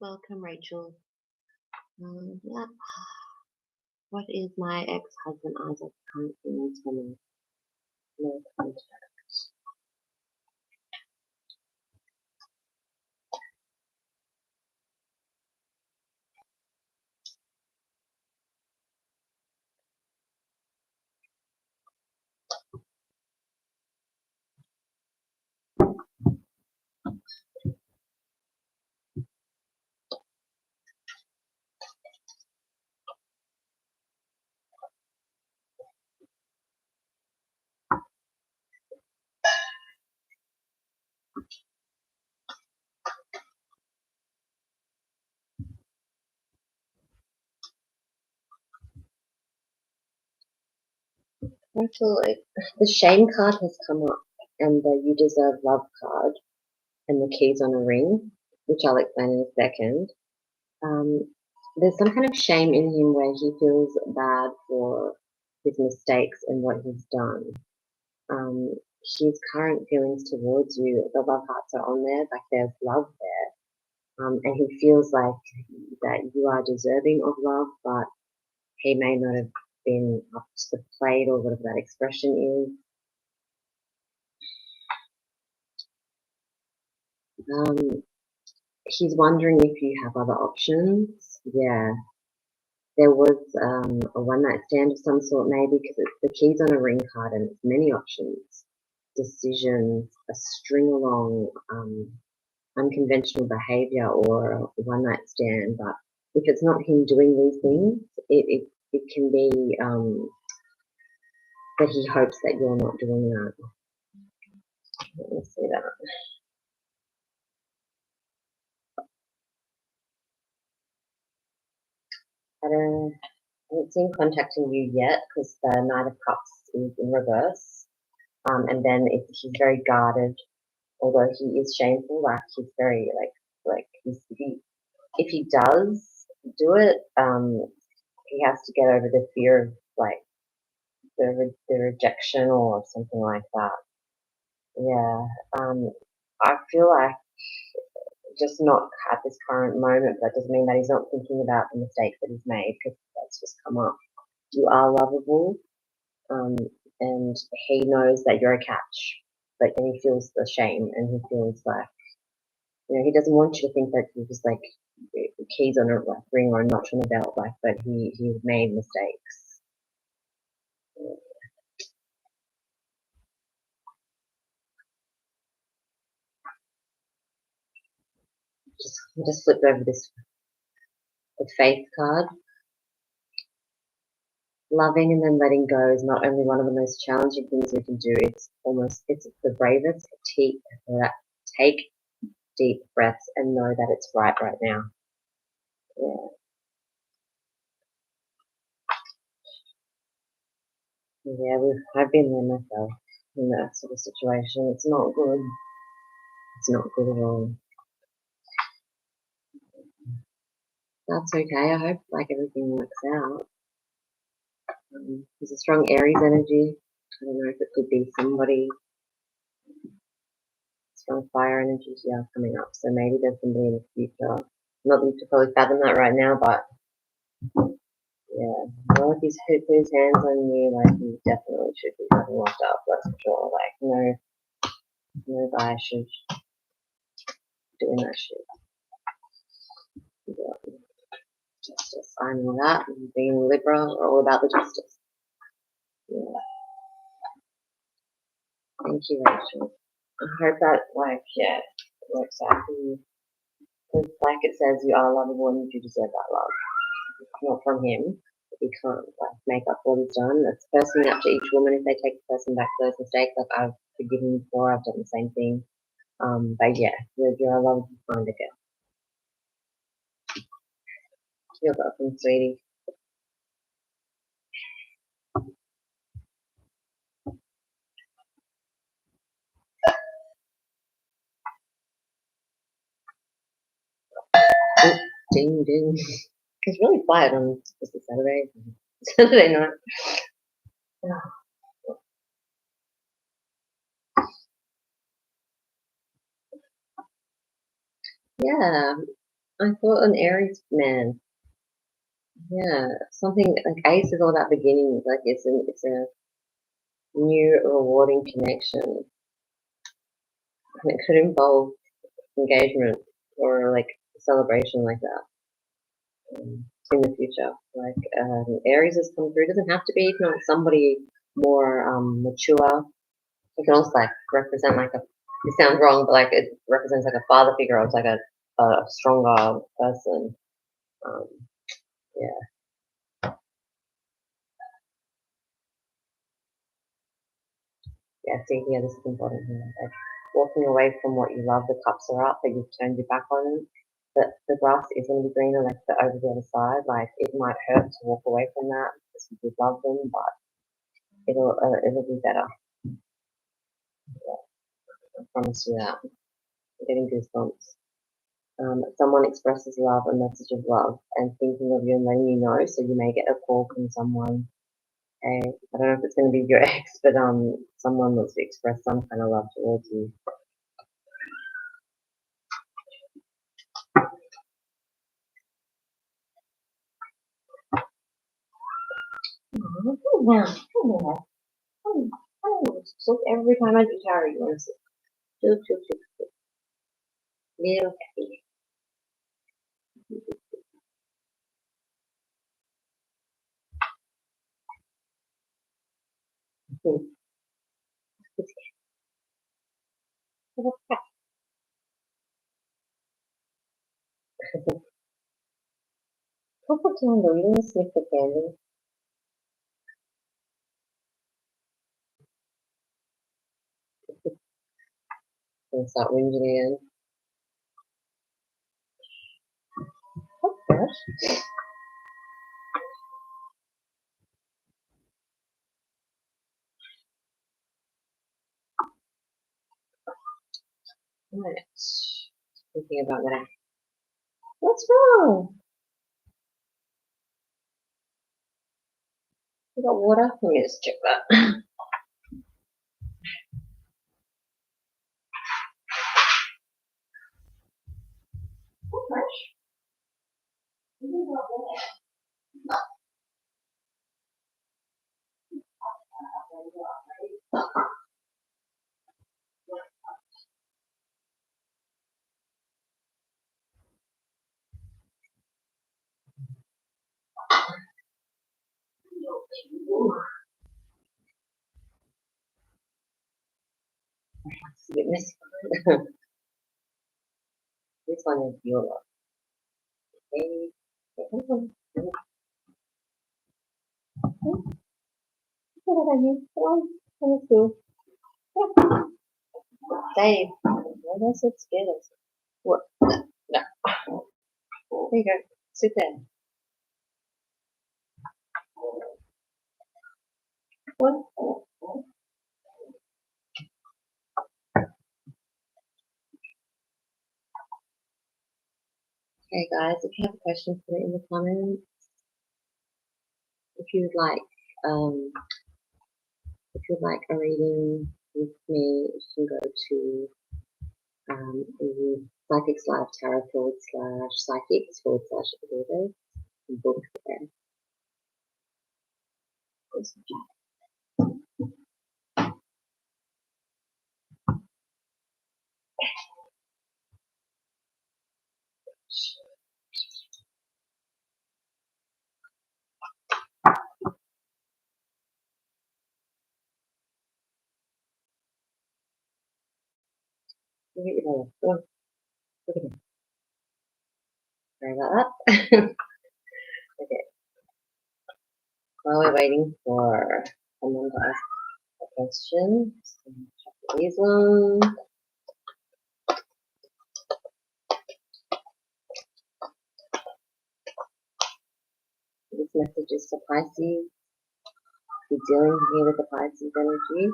Welcome, Rachel. Yeah. What is my ex-husband Isaac's current feelings for me? No contact. Rachel, the shame card has come up, and the you deserve love card, and the keys on a ring, which I'll explain in a second. There's some kind of shame in him where he feels bad for his mistakes and what he's done. His current feelings towards you, the love hearts are on there, like there's love there. And he feels like that you are deserving of love, but he may not have been up to the plate or whatever that expression is. He's wondering if you have other options. Yeah, there was a one night stand of some sort, maybe, because it's the keys on a ring card and it's many options, decisions, a string along, unconventional behavior, or a one night stand. But if it's not him doing these things, it can be that he hopes that you're not doing that. Let me see that. I haven't seen contacting you yet because the Knight of Cups is in reverse. And then he's very guarded, although he is shameful. Like he's very if he does do it, he has to get over the fear of like the rejection or something like that. Yeah. I feel like just not at this current moment, but that doesn't mean that he's not thinking about the mistakes that he's made, because that's just come up. You are lovable, um, and he knows that you're a catch, but then he feels the shame, and he feels like, he doesn't want you to think that you're just like keys on a like ring or a notch on a belt, like, but he's made mistakes. Just flip over this the faith card. Loving and then letting go is not only one of the most challenging things we can do, it's the bravest. Take deep breaths and know that it's right now. Yeah. Yeah, I've been there myself in that sort of situation. It's not good. It's not good at all. That's okay. I hope like everything works out. There's a strong Aries energy. I don't know if it could be somebody. Strong fire energy here coming up. So maybe there's somebody in the future. Not that you could probably fathom that right now, but yeah. Well, if he's put his hands on you, like he definitely should be fucking locked up. That's for sure. Like no guy should doing that shit. Yeah. Justice. I know that. Being Libra, all about the justice. Yeah. Thank you, Rachel. I hope that it works out for you. Because like it says, you are lovable and you deserve that love. Not from him. He can't make up for what he's done. It's personally up to each woman if they take the person back for those mistakes. Like I've forgiven before, I've done the same thing. But yeah, you're a lovable kind of girl. You're welcome, sweetie. Oh, ding ding. It's really quiet on just a Saturday night. Yeah, I thought an Aries man. Yeah, something like Ace is all about beginnings. Like it's a new rewarding connection. And it could involve engagement or like a celebration like that in the future. Like Aries has come through. It doesn't have to be. If you want somebody more mature, it can also like represent like a. It sounds wrong, but like it represents like a father figure or it's like a stronger person. Um, yeah. Yeah, see, yeah, this is important here. Like walking away from what you love, the cups are up, but you've turned your back on them. But the grass is going to be greener, like over the other side. Like it might hurt to walk away from that because you love them, but it'll be better. I promise you that. I'm getting goosebumps. Someone expresses love, a message of love, and thinking of you and letting you know. So you may get a call from someone. Hey, I don't know if it's going to be your ex, but someone wants to express some kind of love towards you. So every time I do tarot, you want to see. Little happy. Purple candle, you want to sniff the candle? And start whinging again. Oh gosh. Right. Thinking about that. What's wrong? You got water? Let me just check that. It's a bit messy. This one is Viola. Okay. Dave, why are so scared of us? What? No. There you go. Sit there. What? Okay, guys, if you have a question, put it in the comments. If you'd like, um, if you'd like a reading with me, you can go to Psychics Live Tarot / psychics / orders and book there. Go on. Look at it. Sorry about that. Okay. While we're waiting for someone to ask a question, these ones. This message is to Pisces. If you're dealing here with the Pisces energy,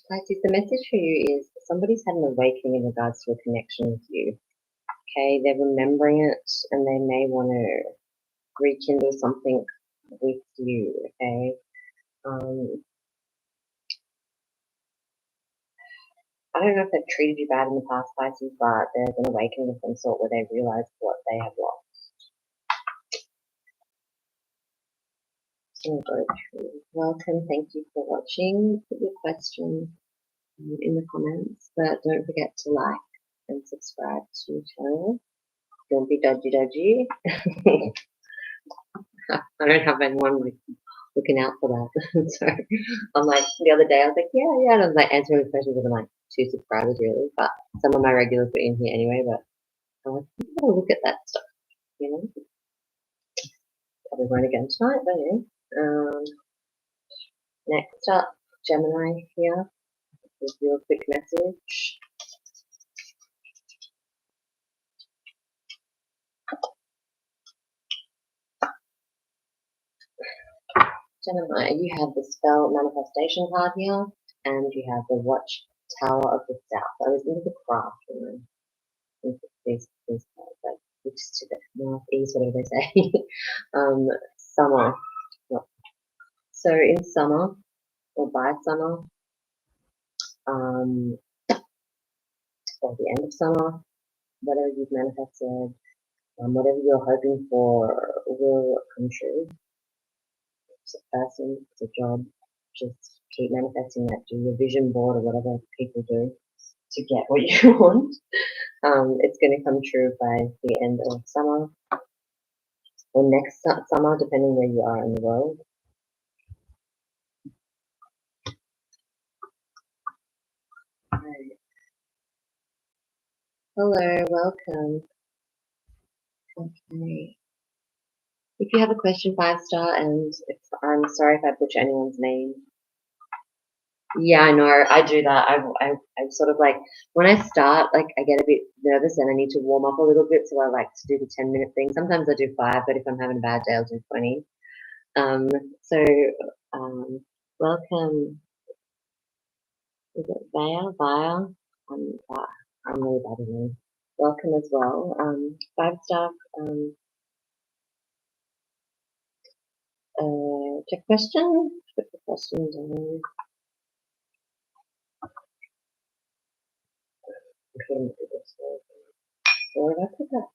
Pisces, the message for you is somebody's had an awakening in regards to a connection with you. Okay, they're remembering it and they may want to rekindle something with you, okay? I don't know if they've treated you bad in the past, Pisces, but there's an awakening of some sort where they realise what they have lost. So go through. Welcome, thank you for watching. Put your questions in the comments, but don't forget to like and subscribe to the channel. Don't be dodgy. I don't have anyone looking out for that. So I'm like, the other day I was like, yeah, and I was like answering the questions with like 2 subscribers really, but some of my regulars were in here anyway, but I'm like, I'm gonna look at that stuff, you know. Probably won't again tonight, but yeah. Next up, Gemini here. Give you a quick message. Gemini, you have the spell manifestation card here, and you have the watch tower of the south. I was into the craft, you know, these cards, like which to the northeast, whatever they say. Summer. So in summer or by summer, or the end of summer, whatever you've manifested, whatever you're hoping for will come true. It's a person, it's a job. Just keep manifesting that. Do your vision board or whatever people do to get what you want. It's going to come true by the end of summer or next summer, depending where you are in the world. Right. Hello, welcome. Okay. If you have a question, 5-star, and I'm sorry if I butcher anyone's name. Yeah, I know. I do that. I'm sort of like, when I start, like, I get a bit nervous and I need to warm up a little bit. So I like to do the 10-minute thing. Sometimes I do 5, but if I'm having a bad day, I'll do 20. So, welcome. Is it Vaya? Vaya? I'm really bad at names. Welcome as well. 5-star. Check question. Put the question down. Where did I put that?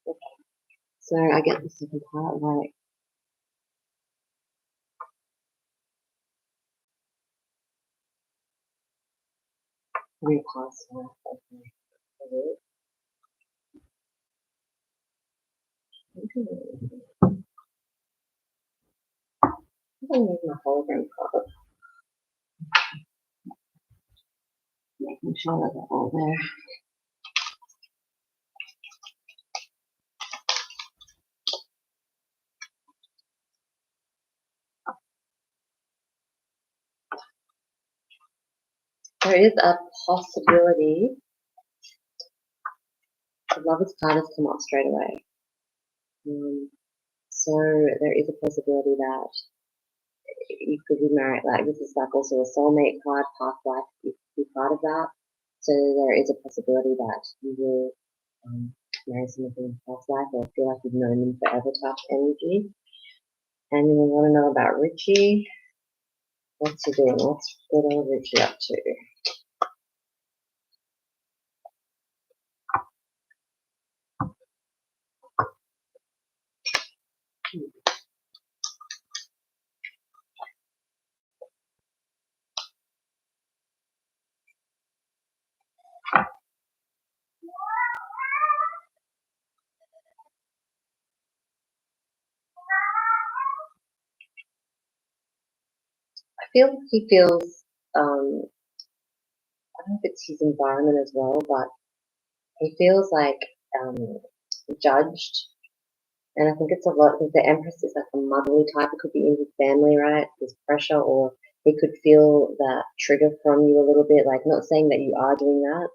Okay. So I get the second part right. Repass that. Okay. I think I need my hologram card. Making sure that they're all there. There is a possibility the Lover's card has come up straight away. So there is a possibility that you could be married. Like, this is like also a soulmate card, past life, you could be part of that. So there is a possibility that you will marry someone from past life or feel like you've known them forever type energy. And you want to know about Richie. What's he doing? What's good old Richie up to? I feel he feels, I don't know if it's his environment as well, but he feels like um, judged. And I think it's a lot because the Empress is like a motherly type. It could be in his family, right? There's pressure, or he could feel that trigger from you a little bit. Like, not saying that you are doing that,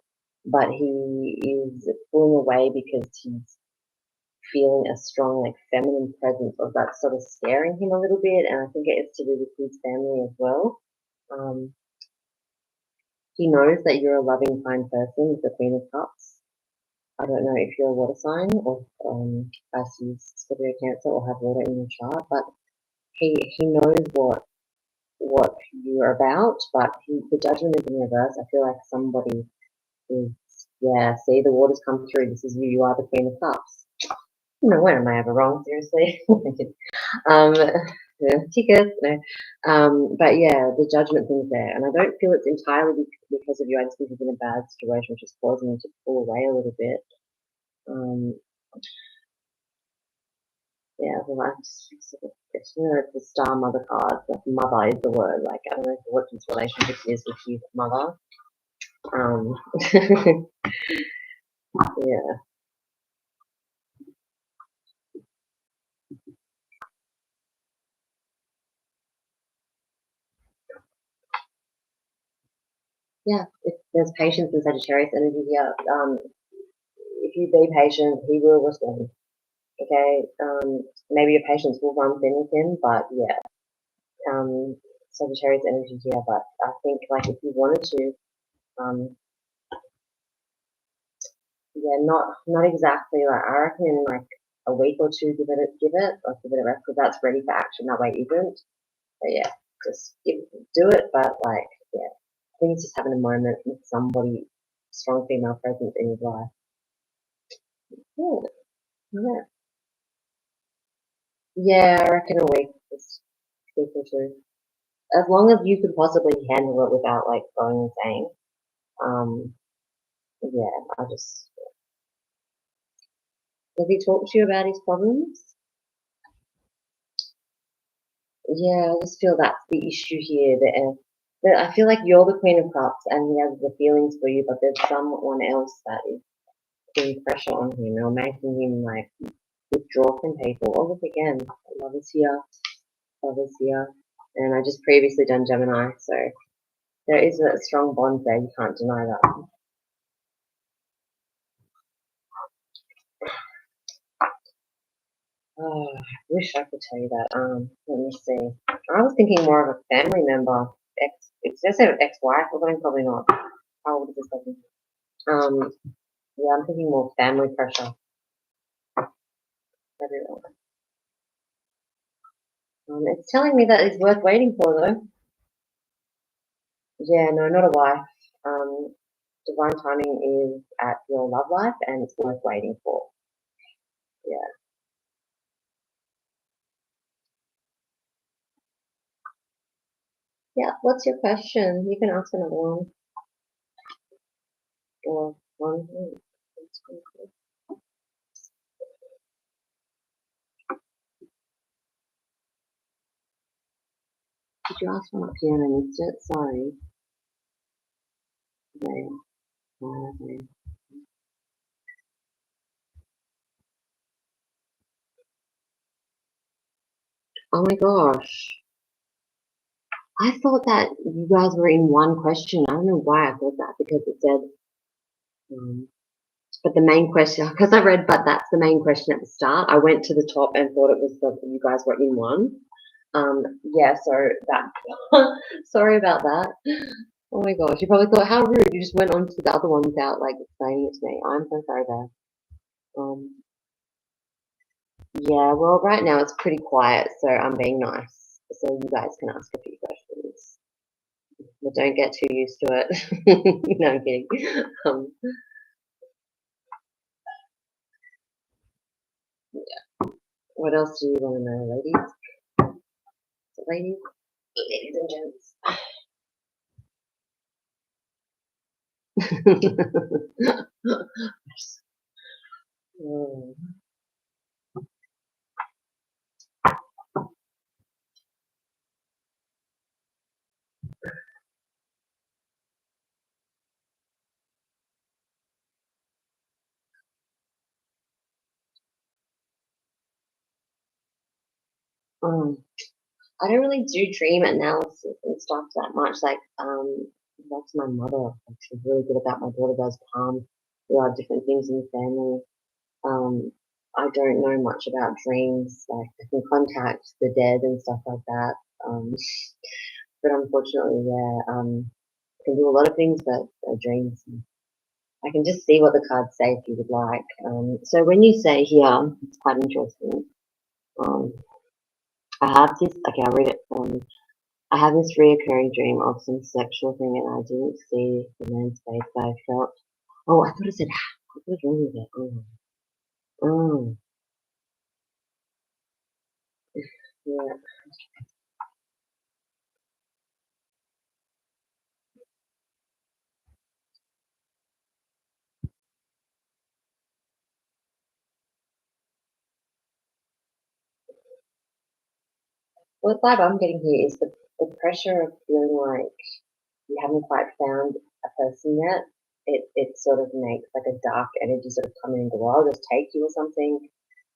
but he is pulling away because he's feeling a strong, like, feminine presence of that sort of scaring him a little bit. And I think it is to do with his family as well. Um, he knows that you're a loving, kind person with the Queen of Cups. I don't know if you're a water sign or Pisces, Scorpio, Cancer, or have water in your chart, but he knows what you're about, but the judgment is in reverse. I feel like somebody is, yeah, see, the waters come through. This is you. You are the Queen of Cups. No, when am I ever wrong? Seriously. Yeah, tickets. No. But yeah, the judgment thing's there, and I don't feel it's entirely because of you. I just think he's in a bad situation, which is causing him to pull away a little bit. Um, yeah, well, I just, it's, you know, it's the star mother card. Like, mother is the word. Like, I don't know what his relationship is with his mother. Yeah, yeah. If there's patience in Sagittarius energy here, if you be patient, he will respond. Okay, maybe your patience will run thin with him, but yeah, Sagittarius energy here. But I think, like, if you wanted to, um, yeah, not exactly, like, I reckon in like a week or two, give it a rest, because that's ready for action. That way isn't. But yeah, just do it. But like, yeah, I think it's just having a moment with somebody, strong female presence in his life. Yeah, yeah, yeah. I reckon a week, just week or two, as long as you could possibly handle it without like going insane. Um, yeah, I just, does he talk to you about his problems? Yeah, I just feel that's the issue here. That I feel like you're the Queen of Cups and he has the feelings for you, but there's someone else that is putting pressure on him or making him like withdraw from people. Oh, look again, love is here, love is here. And I just previously done Gemini, so there is a strong bond there. You can't deny that. Oh, I wish I could tell you that. Let me see. I was thinking more of a family member. It's just an ex-wife or something. Probably not. How old is this person? Um, yeah, I'm thinking more family pressure. It's telling me that it's worth waiting for, though. Yeah, no, not a wife. Um, divine timing is at your love life, and it's worth waiting for. Yeah, yeah. What's your question? You can ask another one or one. Did you ask one up here and I missed it? Sorry. Okay. Okay. Oh my gosh. I thought that you guys were in one question. I don't know why I thought that because it said, um, but the main question, because I read, but that's the main question at the start. I went to the top and thought it was that you guys were in one. Yeah, so that, sorry about that. Oh my gosh, you probably thought, how rude. You just went on to the other one without like explaining it to me. I'm so sorry there. Um, yeah, well, right now it's pretty quiet, so I'm being nice. So you guys can ask a few questions. But don't get too used to it. No, I'm kidding. Um, what else do you want to know, ladies? Ladies? Ladies and gents. Mm. Um, I don't really do dream analysis and stuff that much. Like, that's my mother. Like, she's really good at that. My daughter does palm. There are different things in the family. Um, I don't know much about dreams. Like, I can contact the dead and stuff like that. But unfortunately, yeah, I can do a lot of things, but dreams. I can just see what the cards say if you would like. So when you say here, it's quite interesting. Um, I have this. Okay, I'll read it. I have this reoccurring dream of some sexual thing, and I didn't see the man's face, but I felt. Oh, I thought it said. What was wrong with it? Oh, yeah. What vibe I'm getting here is the pressure of feeling like you haven't quite found a person yet. It sort of makes like a dark energy sort of come in and go, I'll just take you or something.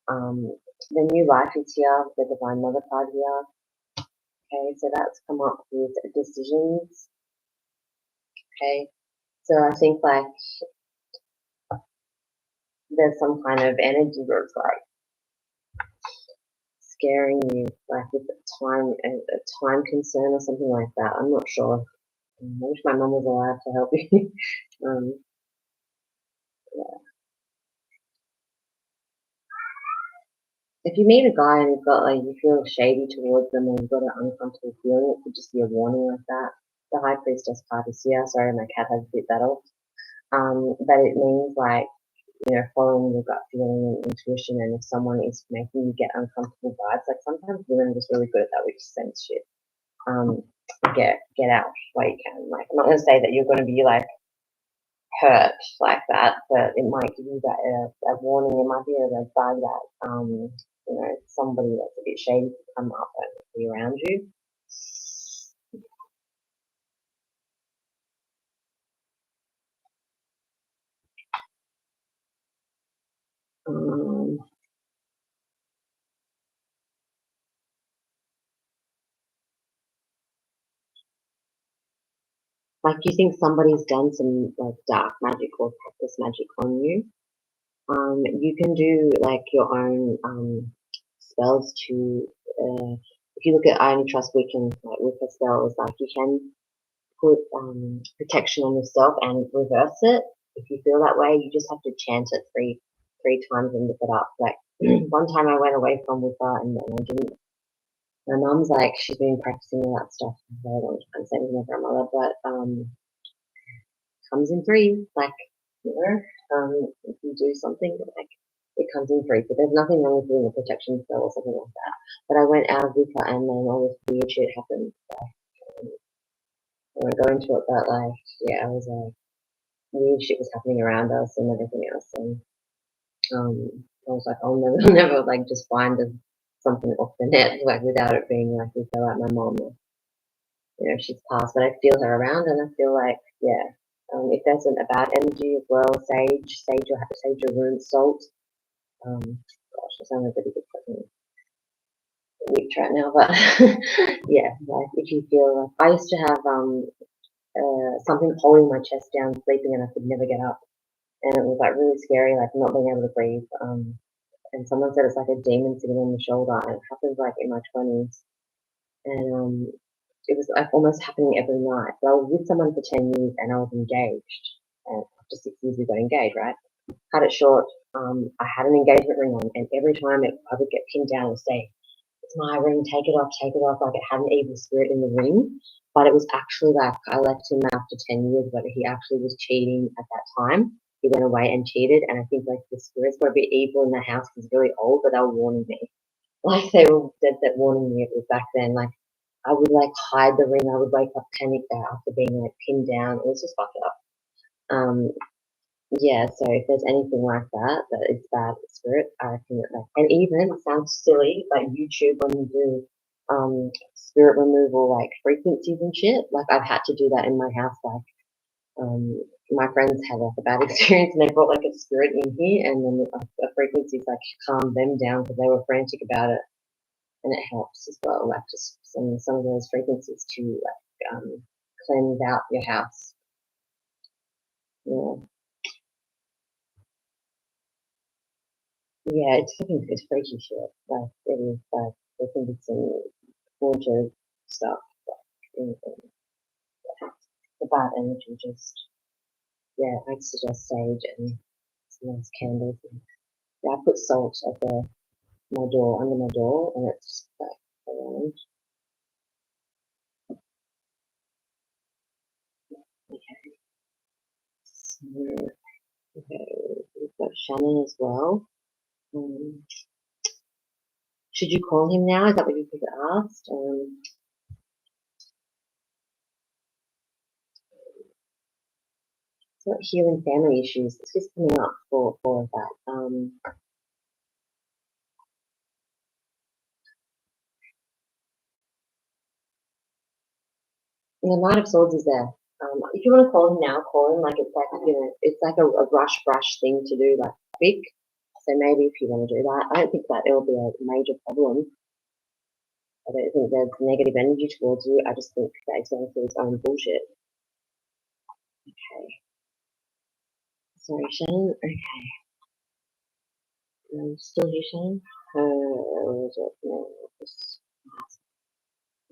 The new life is here, the divine mother card here. Okay, so that's come up with decisions. Okay, so I think like there's some kind of energy where it's like scaring you, like with a time concern or something like that. I'm not sure. I wish my mum was alive to help you. um, yeah. If you meet a guy and you've got like you feel shady towards them or you've got an uncomfortable feeling, it could just be a warning like that. The High Priestess card is here. Sorry, my cat has bit that off. But it means like following your gut feeling and intuition, and if someone is making you get uncomfortable vibes, like sometimes women are just really good at that, we just sense shit. Um, get out while you can. Like I'm not gonna say that you're gonna be like hurt like that, but it might give you that a warning. It might be a red flag that somebody that's a bit shady could come up and be around you. Um, like you think somebody's done some like dark magic or practice magic on you. You can do like your own spells to. If you look at I only trust Wiccan like Wicca spells, like you can put protection on yourself and reverse it. If you feel that way, you just have to chant it three times and look it up. Like one time I went away from Wicca and I didn't. My mum's like she's been practicing all that stuff for a very long time, same as my grandmother, but comes in free. Like, if you do something, like, it comes in free. But there's nothing wrong with doing a protection spell or something like that. But I went out of Wicca and then all this weird shit happened. I won't go into it, but like, yeah, I was like, weird shit was happening around us and everything else. And I was like, I'll never, never like just find something off the net, like without it being like, we feel like my mom, she's passed, but I feel her around and I feel like, yeah, if there's a bad energy as well, sage your room, salt. Gosh, I sound like a bit fucking weak right now, but yeah, like if you feel like I used to have something holding my chest down, sleeping, and I could never get up, and it was like really scary, like not being able to breathe. And someone said it's like a demon sitting on the shoulder, and it happens like in my 20s, and it was like almost happening every night. So I was with someone for 10 years, and I was engaged, and after 6 years we got engaged, right? Cut it short, I had an engagement ring on, and every time I would get pinned down and say, "It's my ring, take it off," like it had an evil spirit in the ring. But it was actually like I left him after 10 years, but he actually was cheating at that time. He went away and cheated, and I think like the spirits were a bit evil in the house. It was really old, but they were warning me. Like they were dead set warning me. It was back then. Like I would like hide the ring. I would wake up panicked after being like pinned down. It was just fucked up. Um, yeah, so if there's anything like that, that it's bad spirit, I reckon that, like, and even it sounds silly, like YouTube when you do spirit removal, like frequencies and shit. Like I've had to do that in my house. Like my friends had like a bad experience and they brought like a spirit in here, and then the frequencies like calmed them down because they were frantic about it. and it helps as well, like just some of those fragrances to like cleanse out your house. Yeah. Yeah, it's freaky shit. Like it is like I think it's some gorgeous stuff. Like the bad energy just yeah, I'd suggest sage and some nice candles. And, yeah, I put salt at my door under my door and it's like around. Okay. So, okay, we've got Shannon as well. Um, should you call him now? Is that what you asked? It's not healing family issues. It's just coming up for that. And the Knight of Swords is there. If you want to call him now, call him. Like it's like it's like a rush thing to do, like quick. So maybe if you want to do that, I don't think that it'll be a major problem. I don't think there's negative energy towards you. I just think that he's going through his own bullshit. Okay. Sorry, Shannon. Okay. Still here, Shannon? Where is it? No, this.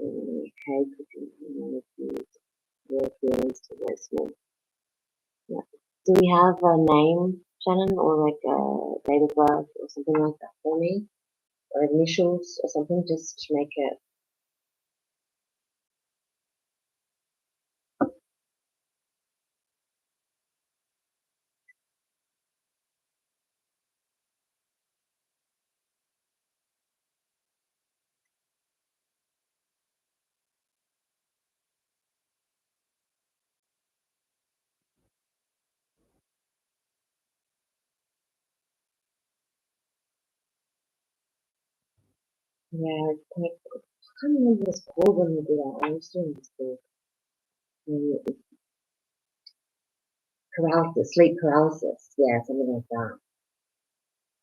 Okay, could you your feelings towards me? Yeah. Do we have a name, Shannon, or like a date of birth or something like that for me? Or initials or something, just to make it. Yeah, I can't remember what it's called when we do that. I used to in school. Paralysis, sleep paralysis. Yeah, something like that.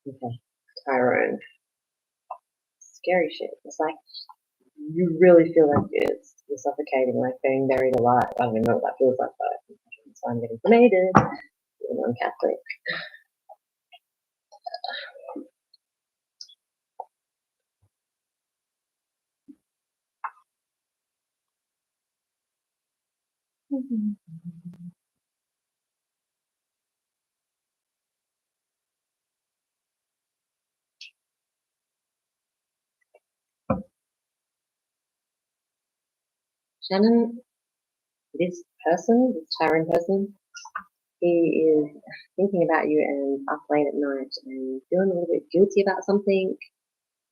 Okay. Tyrone. Scary shit. It's like you really feel like you're suffocating, like being buried alive. I don't even know what that feels like, but so I'm getting cremated. I'm Catholic. Shannon, this person, this Tyrone person, he is thinking about you and up late at night and feeling a little bit guilty about something.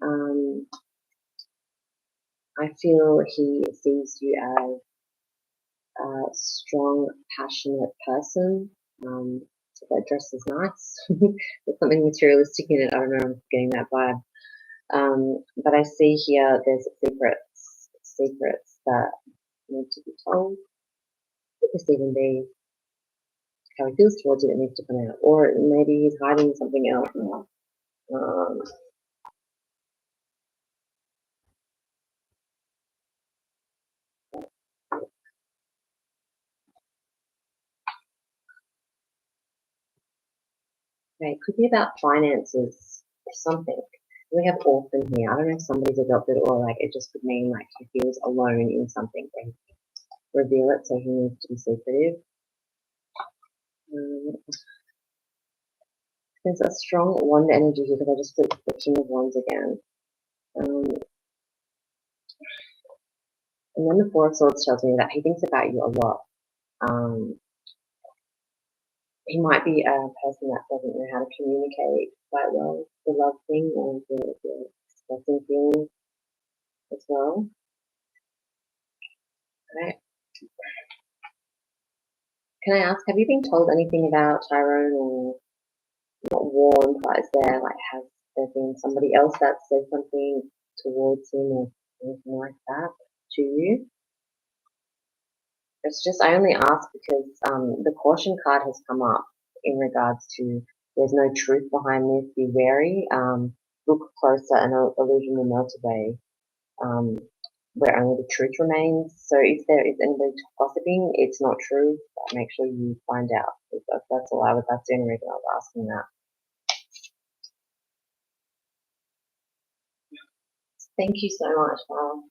Um, I feel he sees you as a strong, passionate person. So that dress is nice. There's something materialistic in it. I don't know. I'm getting that vibe. But I see here there's secrets that need to be told. Could this even be how he feels towards you that needs to come out, or maybe he's hiding something else. Um, okay, it could be about finances or something. We have orphan here. I don't know if somebody's adopted or like it just could mean like he feels alone in something. They reveal it, so he needs to be secretive. Um, there's a strong wand energy here because I just flipped the King of Wands again. Um, and then the Four of Swords tells me that he thinks about you a lot. Um, he might be a person that doesn't know how to communicate quite well, the love thing or the expressing feelings as well. Right. Can I ask, have you been told anything about Tyrone or not warned, but is there like has there been somebody else that said something towards him or anything like that to you? It's just I only ask because the caution card has come up in regards to there's no truth behind this. Be wary. Look closer, and illusion will melt away. um, where only the truth remains. So if there is anybody gossiping, it's not true. But make sure you find out. That's all that's the only reason I was asking that. Thank you so much, Val.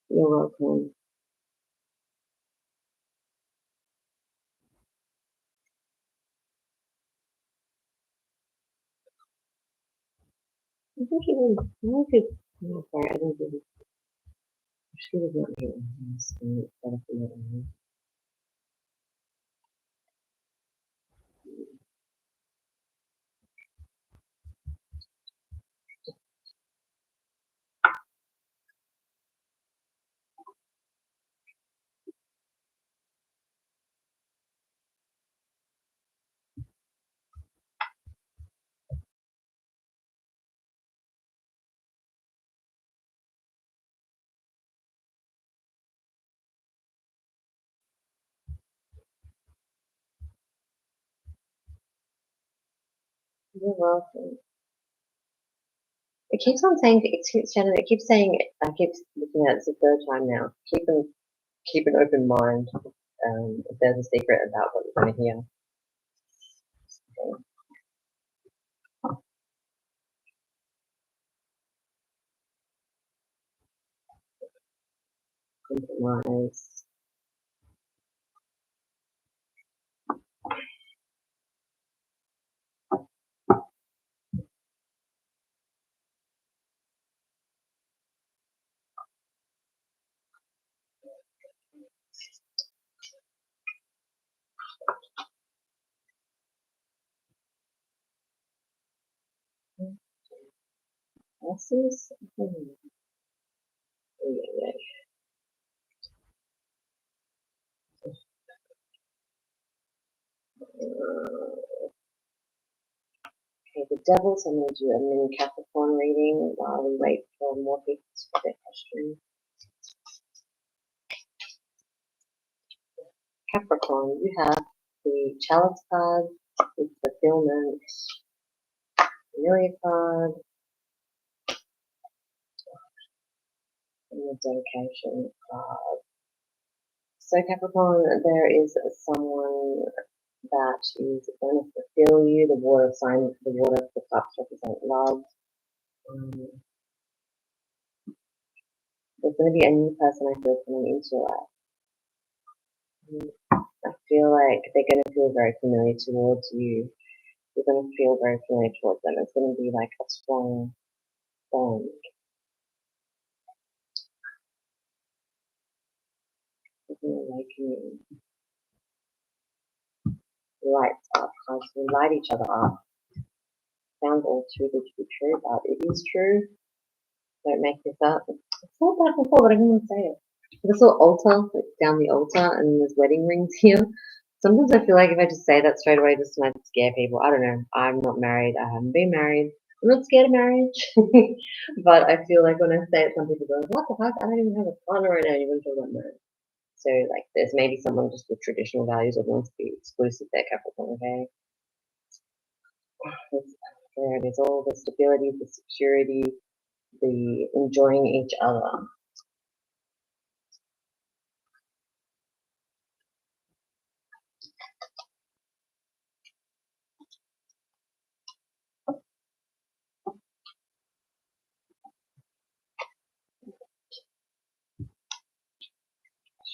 You're welcome. I think it was, oh, sorry, I didn't do this. She was not here. You're welcome. It keeps on saying, Shannon, it keeps saying, I keep looking at it, it's the third time now. Keep an open mind. If there's a secret about what you're going to hear. Compromise. Passes? Yeah. Okay, the devils, I'm going to do a mini Capricorn reading while we wait for more people to put their questions. Capricorn, you have the Chalice card with fulfillment, Familiar card, and the dedication card. So Capricorn, there is someone that is going to fulfill you. The water sign, the water of the cups represent love. There's going to be a new person I feel coming into your life. I feel like they're going to feel very familiar towards you. You're going to feel very familiar towards them. It's going to be like a strong bond. It's going to awaken you. Lights up, guys. We light each other up. Sounds all too good to be true, but it is true. Don't make this up. It's all back and forth, but I didn't even say it. This little altar, like down the altar, and there's wedding rings here. Sometimes I feel like if I just say that straight away, just might scare people. I don't know. I'm not married. I haven't been married. I'm not scared of marriage. But I feel like when I say it, some people go, what the fuck? I don't even have a partner right now. You're going to talk about marriage. So, like, there's maybe someone just with traditional values that wants to be exclusive. They're Capricorn, okay? There it is, all the stability, the security, the enjoying each other.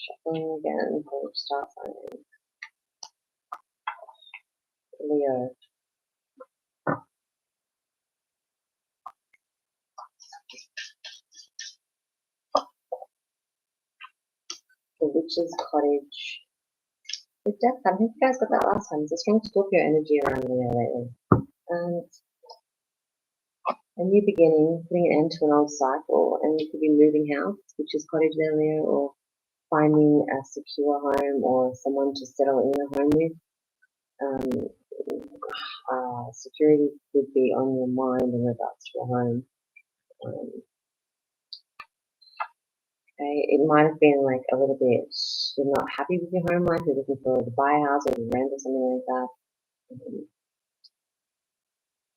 Shuffling again, star sign. Leo. The Witch's Cottage. The Death card. I think you guys got that last time. It's a strong Scorpio energy around Leo lately. A new beginning, putting an end to an old cycle, and you could be moving house, which is cottage there, Leo, or finding a secure home or someone to settle in a home with. Security could be on your mind in regards to a home. Okay, it might have been like a little bit, you're not happy with your home life, you're looking for the buy house or the rent or something like that.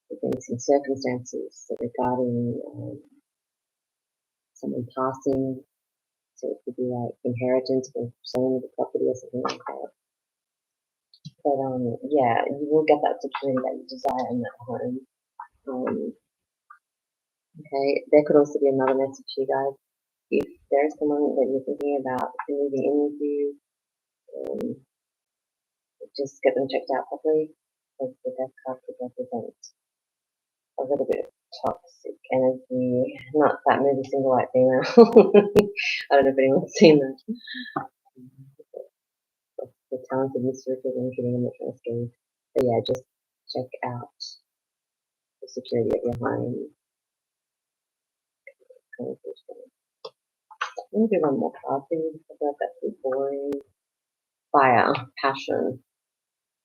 There's been some circumstances regarding someone passing, so it could be like inheritance or selling the property or something like that. But yeah, you will get that security that you desire in that home. Okay, there could also be another message to you guys. If there's someone that you're thinking about moving in with you, just get them checked out properly, because the death card could represent a little bit of toxic energy. Not that movie Single White Female. I don't know if anyone's seen that. The Talented Mr. Richard, I'm kidding, I'm not trying to scare you. But yeah, just check out the security of your home. Let me do one more card for you because I feel like that's too boring. Fire, passion.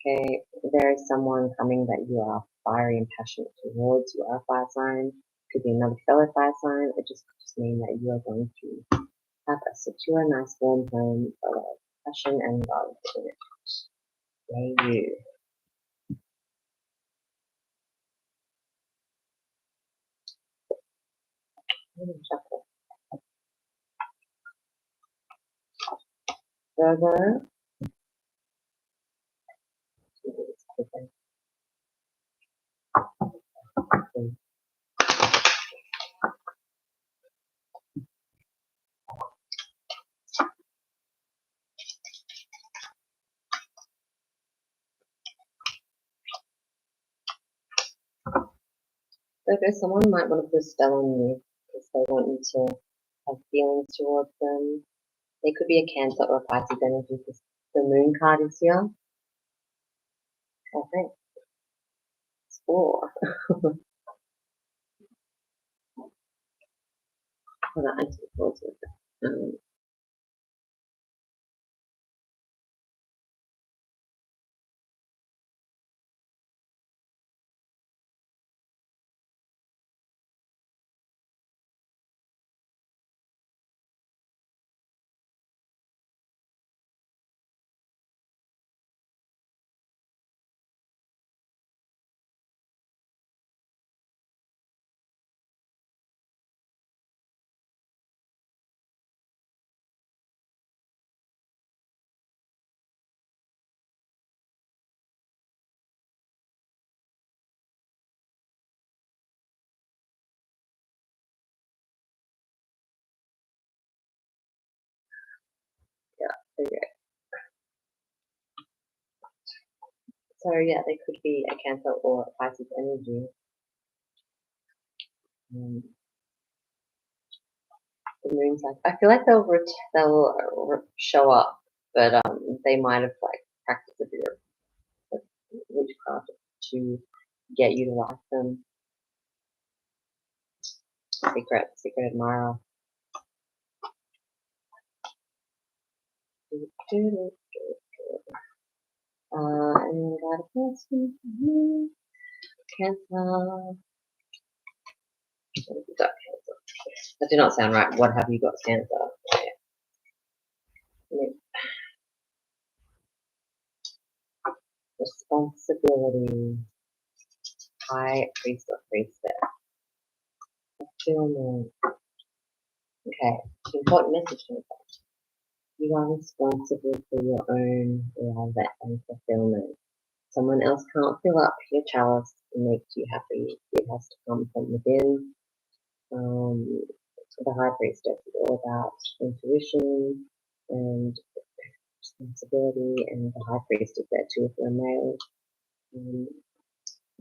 Okay, there is someone coming that you are fiery and passionate towards. You are a fire sign. Could be another fellow fire sign. It just means that you are going to have a secure, nice, warm home full of passion and love in it. Yay, you. Virgo. Okay, someone might want to put a spell on you because they want you to have feelings towards them. They could be a Cancer or a Pisces energy because the Moon card is here. Okay. It's 4. Hold on, I need to pause with that. Yeah, okay. So yeah, they could be a Cancer or a Pisces energy. The Moon sign. I feel like they'll show up, but they might have like practiced a bit of witchcraft to get you to like them. Secret admirer. And got a person. Cancer. What have you got, Cancer? That did not sound right. What have you got, Cancer? Yeah. Responsibility. High priest or priestess. Fulfillment. Okay. Important message to me. You are responsible for your own love and fulfillment. Someone else can't fill up your chalice and make you happy. It has to come from within. The High Priestess is all about intuition and responsibility, and the High Priest is there too if you're male.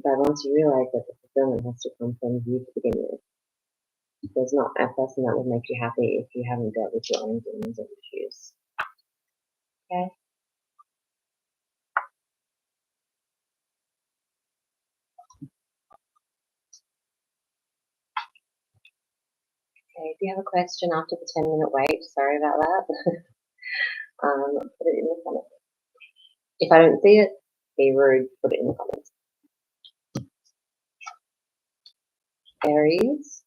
But once you realize that the fulfillment has to come from you to begin with, there's not a person that will make you happy if you haven't dealt with your own demons and issues. Okay? Okay, if you have a question after the 10-minute wait, sorry about that. Put it in the comments. If I don't see it, be rude, put it in the comments. Aries.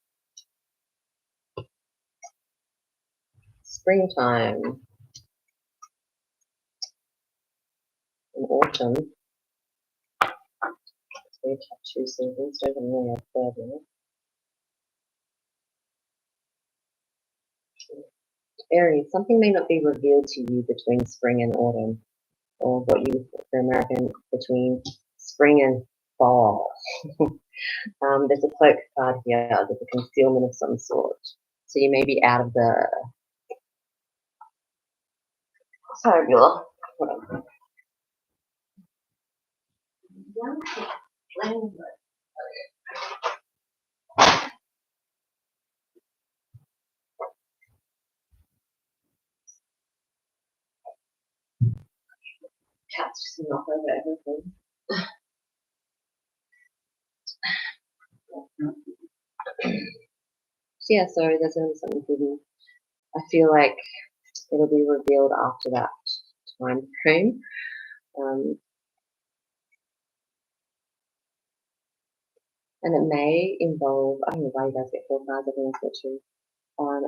Springtime. And autumn. We have 2 seasons, so we only have 3 minutes. Aries, something may not be revealed to you between spring and autumn, or what you, for American, between spring and fall. There's a cloak card here. There's a concealment of some sort. So you may be out of the. Sorry, Beulah. Hold on. Cats just knock over everything. So yeah, sorry, there's gonna be something hidden. I feel like it'll be revealed after that time frame. And it may involve, I don't know why you guys get 4 cards, everyone's got 2.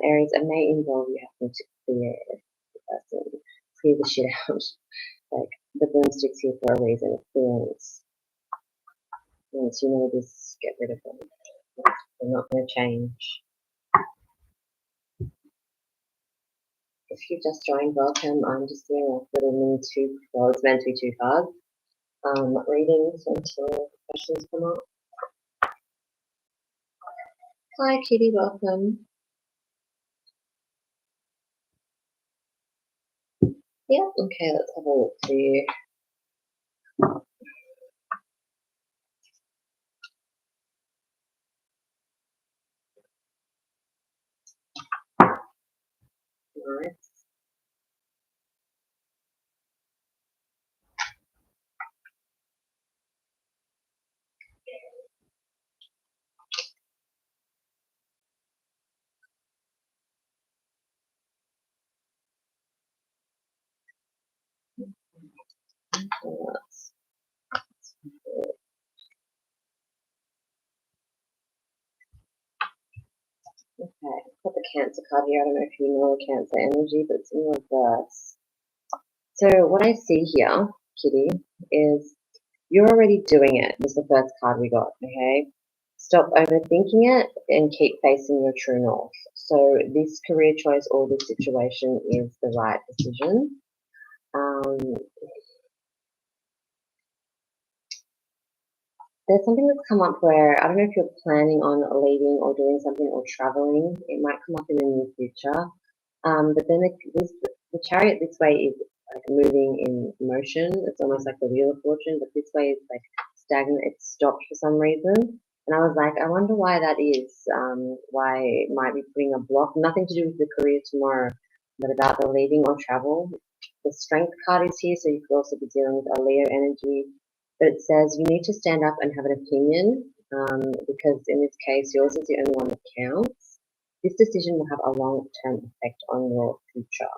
Aries, it may involve you having to clear the person, clear the shit out. Like, the broomstick's here for a reason, clearance. Once you know this, get rid of them. They're not going to change. If you just joined, welcome. I'm just doing a little mini 2, well, it's meant to be 2 cards. Readings until questions come up. Hi, Kitty, welcome. Yeah, okay, let's have a look here. Nice. Okay, put the Cancer card here. I don't know if you know Cancer energy, but it's in reverse. So what I see here, Kitty, is you're already doing it. This is the first card we got, okay? Stop overthinking it and keep facing your true north. So this career choice or this situation is the right decision. There's something that's come up where I don't know if you're planning on leaving or doing something or traveling. It might come up in the near future. But then the chariot this way is like moving in motion. It's almost like the wheel of fortune, but this way is like stagnant. It's stopped for some reason. And I was like, I wonder why that is. Why it might be putting a block. Nothing to do with the career tomorrow, but about the leaving or travel. The strength card is here, so you could also be dealing with a Leo energy. But it says you need to stand up and have an opinion, because in this case, yours is the only one that counts. This decision will have a long-term effect on your future.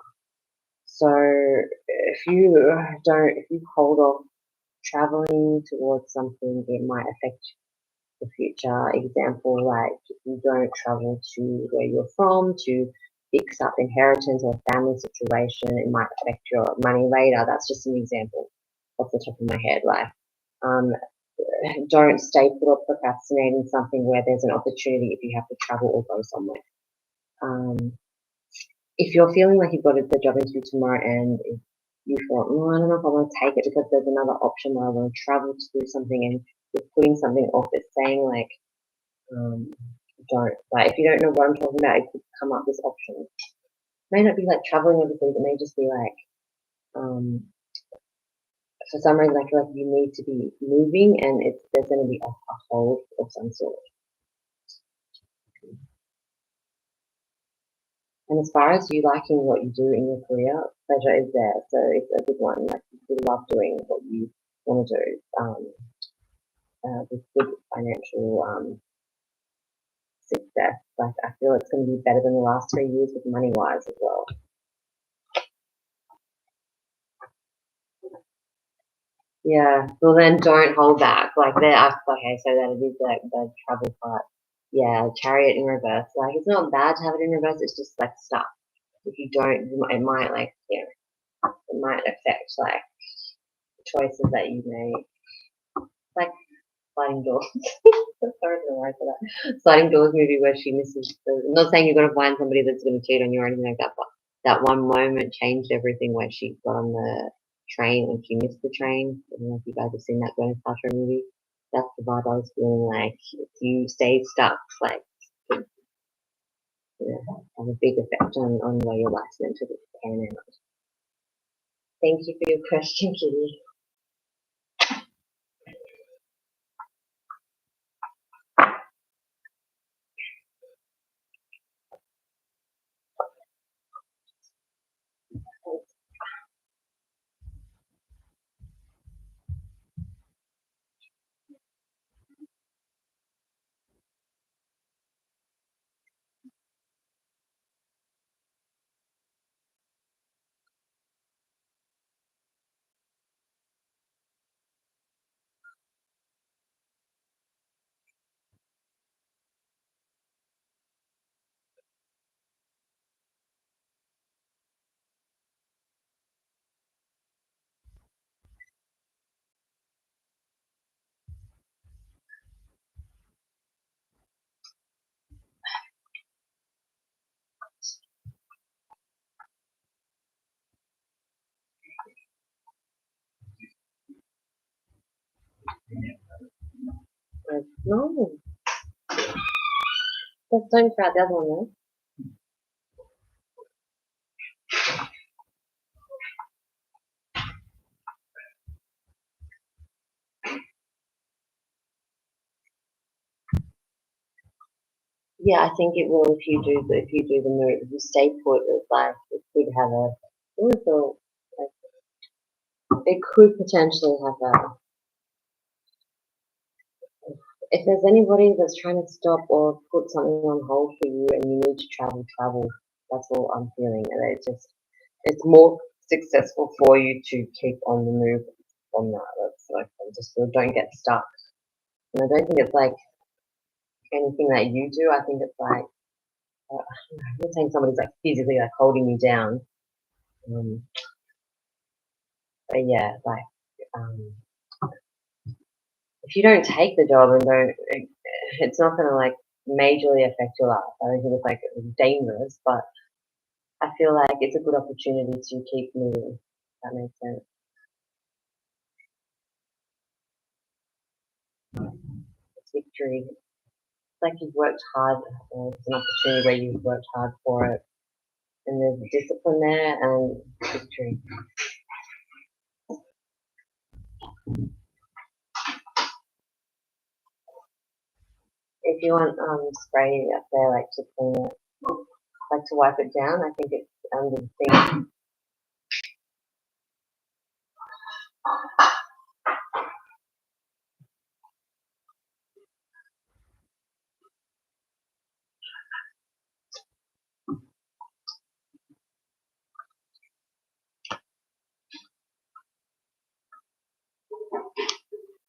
So if you hold off traveling towards something, it might affect the future. Example, like if you don't travel to where you're from to fix up inheritance or family situation, it might affect your money later. That's just an example off the top of my head. Like, don't stay put or procrastinating something where there's an opportunity if you have to travel or go somewhere. If you're feeling like you've got the job interview tomorrow and you thought, oh, I don't know if I want to take it because there's another option where I want to travel to do something and you're putting something off, it's saying like, don't. Like, if you don't know what I'm talking about, it could come up this option. It may not be like traveling overseas, it may just be like, for some reason, I feel like you need to be moving and there's going to be a hold of some sort. And as far as you liking what you do in your career, pleasure is there. So it's a good one. Like, you love doing what you want to do, with good financial success. Like, I feel it's going to be better than the last 3 years with money wise as well. Yeah, well then don't hold back. Like, okay, so that it is like the travel part. Yeah, chariot in reverse. Like, it's not bad to have it in reverse, it's just like stuff. If you don't, it might like, it might affect like choices that you make. Like sliding doors. Sorry for the word for that. Sliding doors movie where she misses I'm not saying you're gonna find somebody that's gonna cheat on you or anything like that, but that one moment changed everything where she got on the train and she missed the train. I don't know if you guys have seen that Gwyneth Paltrow movie. That's the vibe I was feeling like. If you stay stuck, like, you know, have a big effect on where your life's meant to pan out. Thank you for your question, Kitty. No, don't try the other one though. Yeah, I think it will if you do the move. If you stay put, it's like it could have a like, it could potentially have a if there's anybody that's trying to stop or put something on hold for you and you need to travel. That's all I'm feeling. And it's more successful for you to keep on the move on that. That's like I just feel don't get stuck. And I don't think it's like anything that you do. I think it's like I'm not saying somebody's like physically like holding you down. Um, but yeah, like um, if you don't take the job and don't, it's not going to like majorly affect your life. I don't think it's like dangerous, but I feel like it's a good opportunity to keep moving. If that makes sense. It's victory. It's like you've worked hard, or it's an opportunity where you've worked hard for it, and there's discipline there and victory. If you want spray up there, like to clean it, like to wipe it down, I think it's under the thing.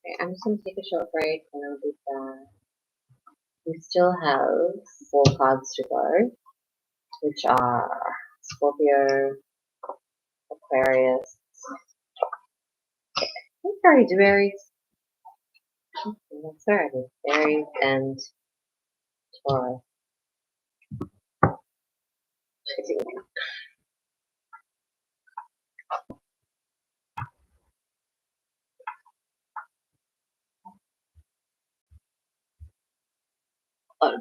Okay, I'm just gonna take a short break and I'll be back. We still have 4 cards to go, which are Scorpio, Aquarius. I think I already do Aries. That's alright. Aries and Taurus. Oh,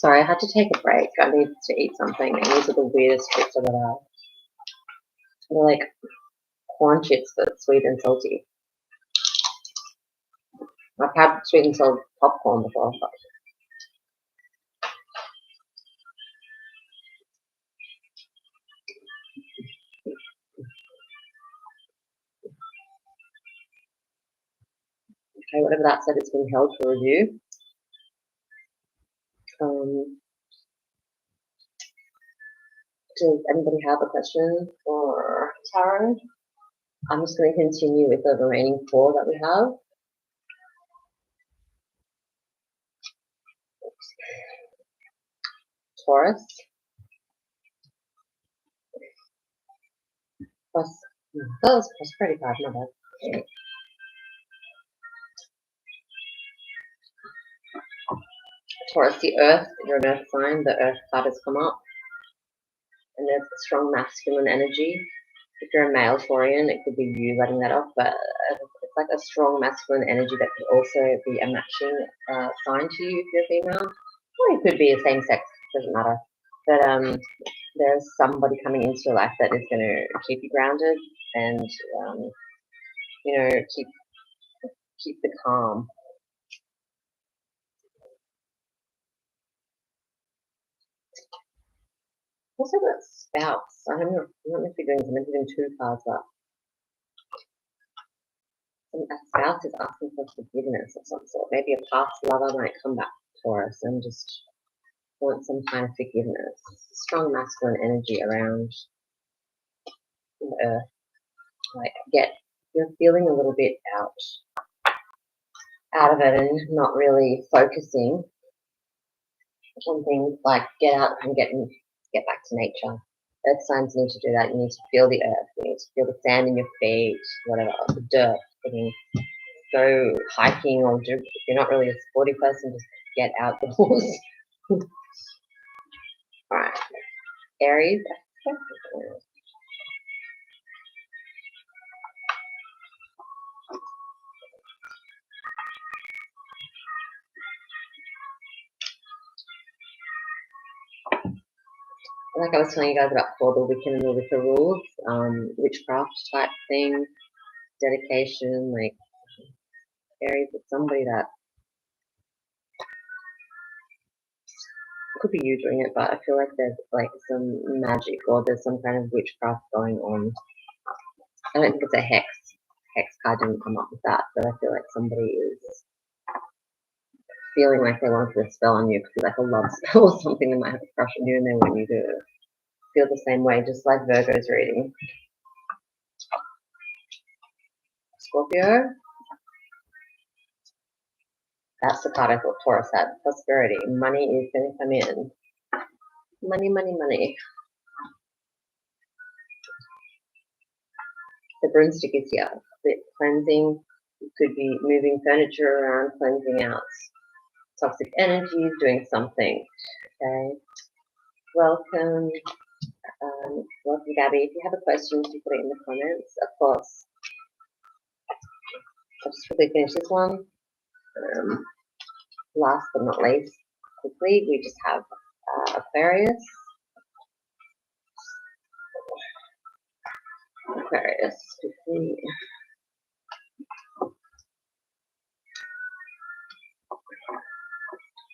Sorry, I had to take a break. I needed to eat something, and these are the weirdest chips I've ever had. They're like corn chips, but sweet and salty. I've had sweet and salty popcorn before, but okay, whatever that said, it's been held for review. Does anybody have a question for Tarot? I'm just going to continue with the remaining 4 that we have. Taurus. Plus, that was prosperity card, not bad. Taurus, the earth, you're an earth sign, the earth card has come up. And there's a strong masculine energy. If you're a male Taurian, it could be you letting that off, but it's like a strong masculine energy that could also be a matching sign to you if you're female. Or it could be a same sex, doesn't matter. But there's somebody coming into your life that is going to keep you grounded and, you know, keep the calm. Also got spouse. I don't know if you're doing something, doing 2 cards up. A spouse is asking for forgiveness of some sort. Maybe a past lover might come back for us and just want some kind of forgiveness. Strong masculine energy around the earth. Like you're feeling a little bit out of it and not really focusing on things like get out and get back to nature. Earth signs need to do that. You need to feel the earth. You need to feel the sand in your feet, whatever, the dirt. Go hiking, or if you're not really a sporty person, just get outdoors. Alright, Aries. Like I was telling you guys about before, the Wiccan and the Wicca rules, witchcraft type thing, dedication, like Aries is somebody that could be you doing it, but I feel like there's like some magic or there's some kind of witchcraft going on. I don't think it's a hex. Hex card didn't come up with that, but I feel like somebody is feeling like they want to put a spell on you. It could be like a love spell or something. They might have a crush on you and they want you to feel the same way, just like Virgo's reading. Scorpio. That's the card I thought Taurus had. Prosperity. Money is going to come in. Money, money, money. The broomstick is here. The cleansing. You could be moving furniture around, cleansing out toxic energies, doing something. Okay. Welcome. Welcome, Gabby. If you have a question, you put it in the comments. Of course. I'll just quickly finish this one. Last but not least, quickly, we just have Aquarius. Aquarius. Quickly.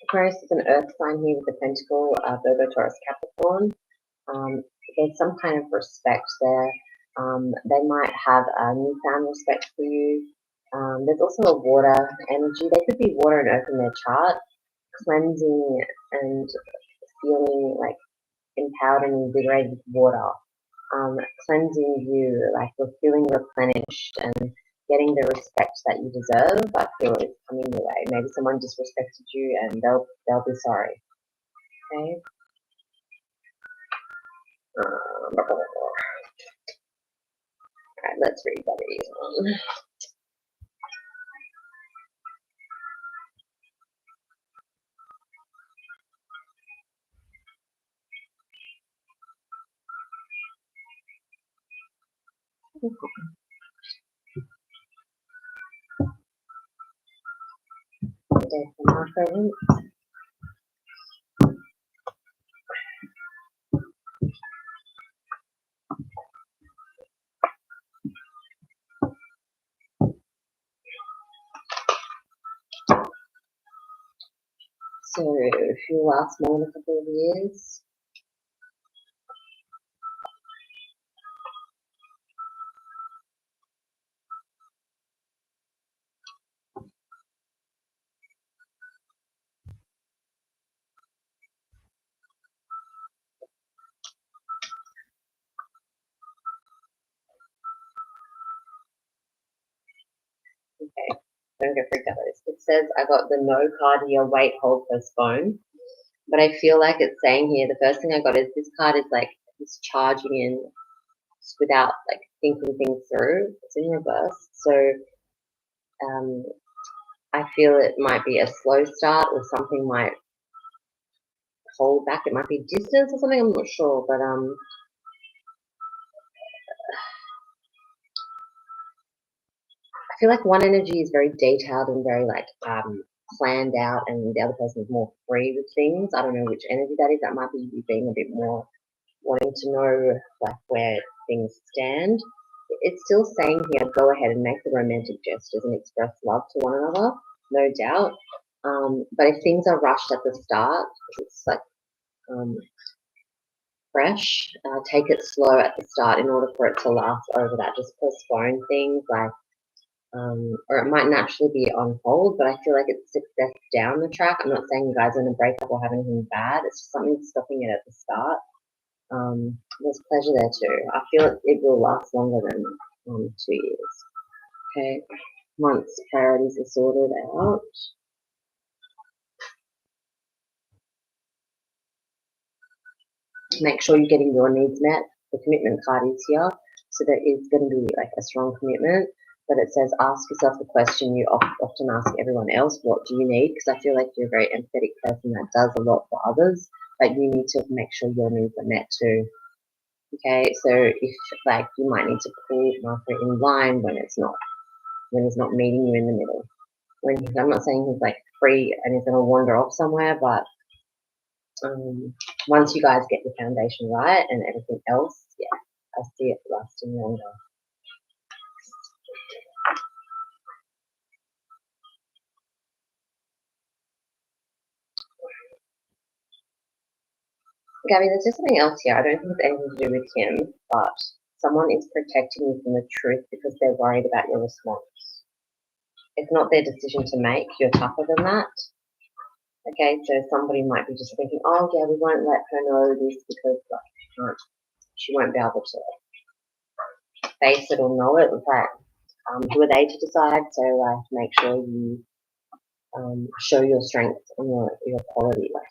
Aquarius is an earth sign here with the pentacle, Virgo, Taurus, Capricorn. There's some kind of respect there. They might have a newfound respect for you. There's also a water energy. They could be water and earth in their chart, cleansing and feeling like empowered and invigorated with water. Cleansing you, like you're feeling replenished and getting the respect that you deserve. I feel it's coming your way. Maybe someone disrespected you and they'll be sorry. Okay. Alright, let's read that one. So if you last more than a couple of years, okay, don't get freaked out by this. It says I got the no card here, wait, hold, postpone. But I feel like it's saying here, the first thing I got is this card is like it's charging in without like thinking things through. It's in reverse. So um, I feel it might be a slow start or something might hold back. It might be distance or something. I'm not sure, but I feel like one energy is very detailed and very like planned out, and the other person is more free with things. I don't know which energy that is. That might be you being a bit more wanting to know like where things stand. It's still saying here, go ahead and make the romantic gestures and express love to one another, no doubt. But if things are rushed at the start, it's like um, fresh, take it slow at the start in order for it to last over that. Just postpone things like, or it might naturally be on hold, but I feel like it's success down the track. I'm not saying you guys are going to break up or have anything bad. It's just something stopping it at the start. There's pleasure there too. I feel it will last longer than 2 years. Okay, once priorities are sorted out. Make sure you're getting your needs met. The commitment card is here, so there is going to be like a strong commitment. But it says ask yourself the question you often ask everyone else: what do you need? Because I feel like you're a very empathetic person that does a lot for others, but you need to make sure your needs are met too. Okay, so if like you might need to pull Martha in line when he's not meeting you in the middle. I'm not saying he's like free and he's gonna wander off somewhere, but once you guys get the foundation right and everything else, yeah, I see it lasting longer. Gabby, there's just something else here. I don't think it's anything to do with him, but someone is protecting you from the truth because they're worried about your response. It's not their decision to make. You're tougher than that. Okay, so somebody might be just thinking, oh yeah, we won't let her know this because like, she won't be able to face it or know it. In fact, who are they to decide? So make sure you show your strength and your quality, like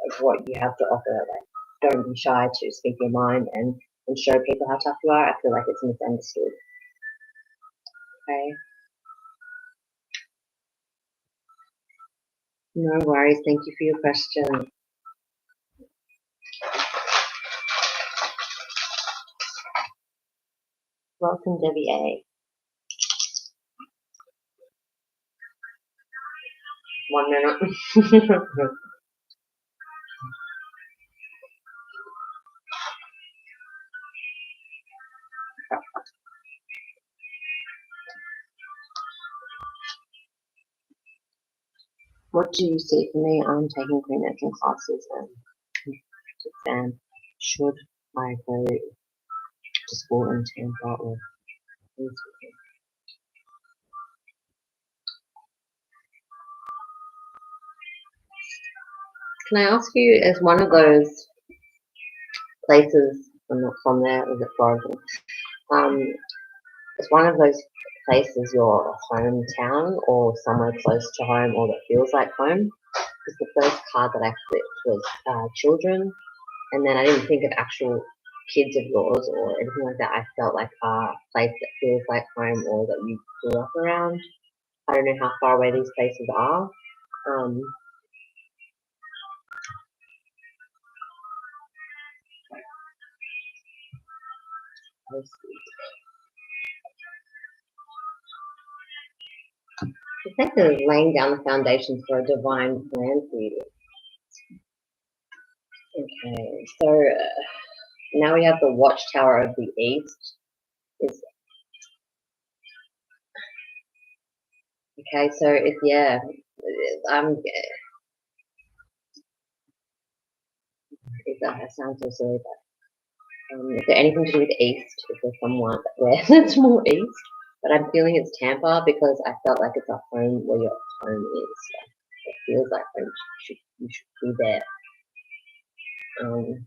of what you have to offer. Like, don't be shy to speak your mind and show people how tough you are. I feel like it's misunderstood. Okay. No worries. Thank you for your question. Welcome, Debbie A. 1 minute. What do you see for me? I'm taking pre-nursing classes and exam. Should I go to school in Tampa or can I ask you, is one of those places, I'm not from there, is it Florida? Is one of those places your hometown or somewhere close to home or that feels like home? Because the first card that I flipped was children, and then I didn't think of actual kids of yours or anything like that. I felt like a place that feels like home or that you grew up around. I don't know how far away these places are. Um, it's like they're laying down the foundations for a divine plan for you. Okay, so now we have the Watchtower of the East. Is okay. So if yeah, I'm That sounds so silly, but is there anything to do with East? Is there someone where that's more East? But I'm feeling it's Tampa because I felt like it's a home where your home is. It feels like home. You should be there. Um,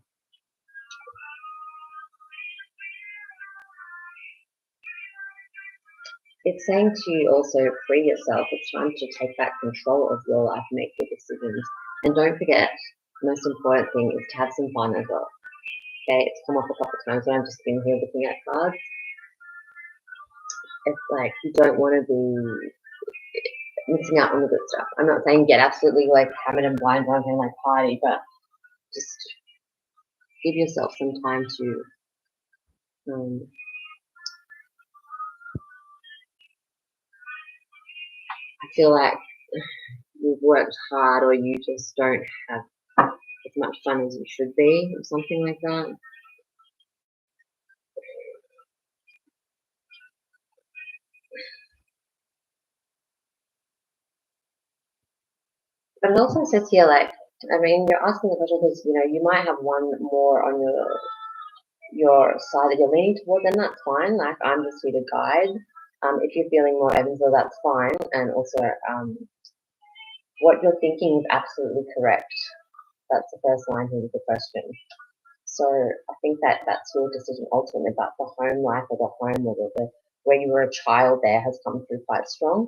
it's saying to you also free yourself. It's time to take back control of your life, make your decisions, and don't forget. The most important thing is to have some fun as well. Okay, it's come up a couple of times when I've just been here looking at cards. It's like you don't want to be missing out on the good stuff. I'm not saying get absolutely like hammered and blind drunk and like party, but just give yourself some time to I feel like you've worked hard or you just don't have as much fun as you should be or something like that. But it also says here like I mean you're asking the question because you know you might have one more on your side that you're leaning towards, and that's fine. Like I'm just here to guide. If you're feeling more Evansville, that's fine. And also, what you're thinking is absolutely correct. That's the first line here with the question. So I think that that's your decision ultimately, but the home life or the home or the where you were a child there has come through quite strong.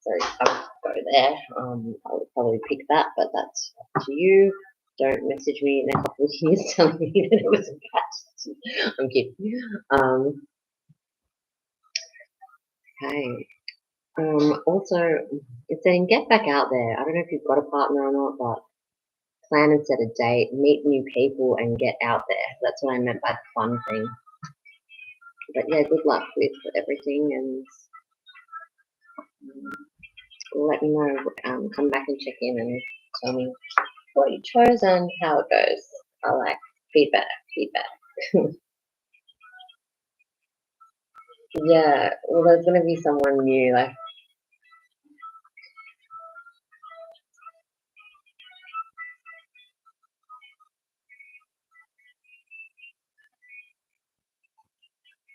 So I'll go there. I would probably pick that, but that's up to you. Don't message me in a couple of years telling me that it was a bad. I'm kidding. Okay. Also, it's saying get back out there. I don't know if you've got a partner or not, but plan and set a date, meet new people, and get out there. That's what I meant by the fun thing. But yeah, good luck with everything, and let me know. Come back and check in and tell me what you chose and how it goes. I like feedback. Yeah, well, there's gonna be someone new. Like,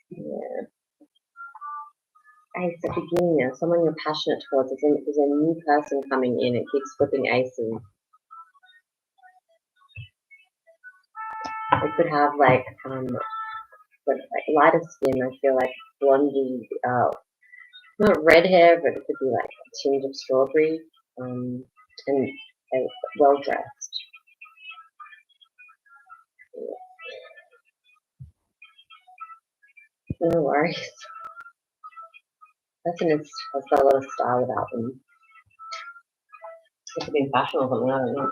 yeah, Ace at the beginning, someone you're passionate towards. There's a new person coming in. It keeps flipping aces. It could have like but like lighter skin. I feel like blondie, not red hair, but it could be like a tinge of strawberry, and well dressed. No worries. Person has got a lot of style about them. It could be in fashion or something. I don't know.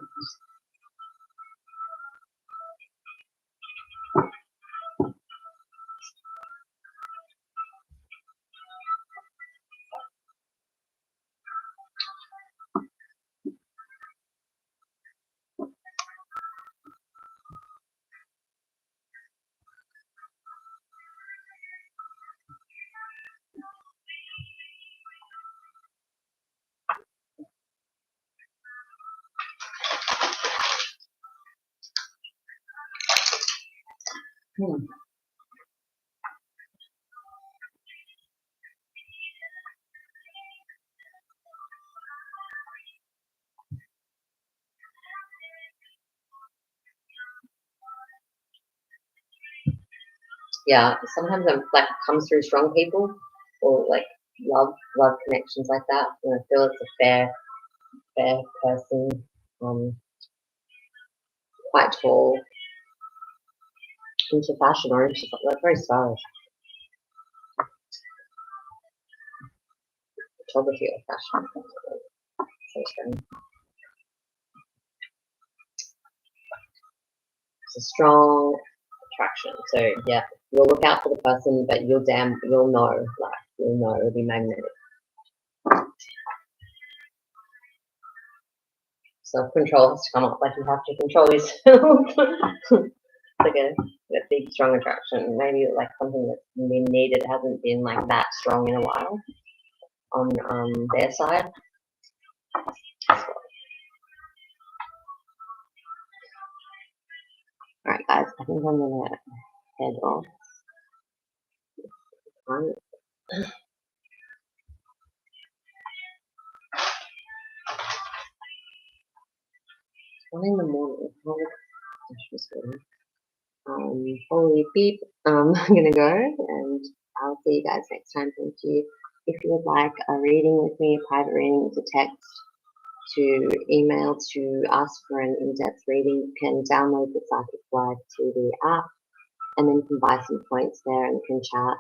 Hmm. Yeah, sometimes I'm like it comes through strong people or like love connections like that. And I feel it's a fair person, quite tall, into fashion or into something like very stylish. Photography or fashion. So strange. It's a strong attraction. So yeah, you'll look out for the person, but you'll know, like you'll know it'll be magnetic. Self-control has to come up, like you have to control yourself. Like a big strong attraction. Maybe like something that's been needed hasn't been like that strong in a while on their side. Alright guys, I think I'm gonna head off. One in the morning. Holy beep. I'm gonna go and I'll see you guys next time. Thank you. If you would like a reading with me, a private reading, to text, to email, to ask for an in-depth reading, you can download the Psychic Live TV app and then you can buy some points there and can chat.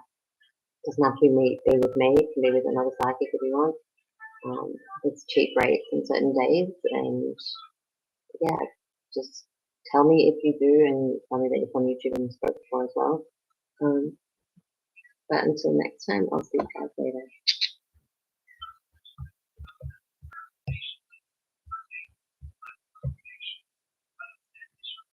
It doesn't have to be with me, it can be with another psychic if you want. It's cheap rates on certain days, and yeah, just tell me if you do and tell me that you're from YouTube and spoke before as well. But until next time, I'll see you guys later.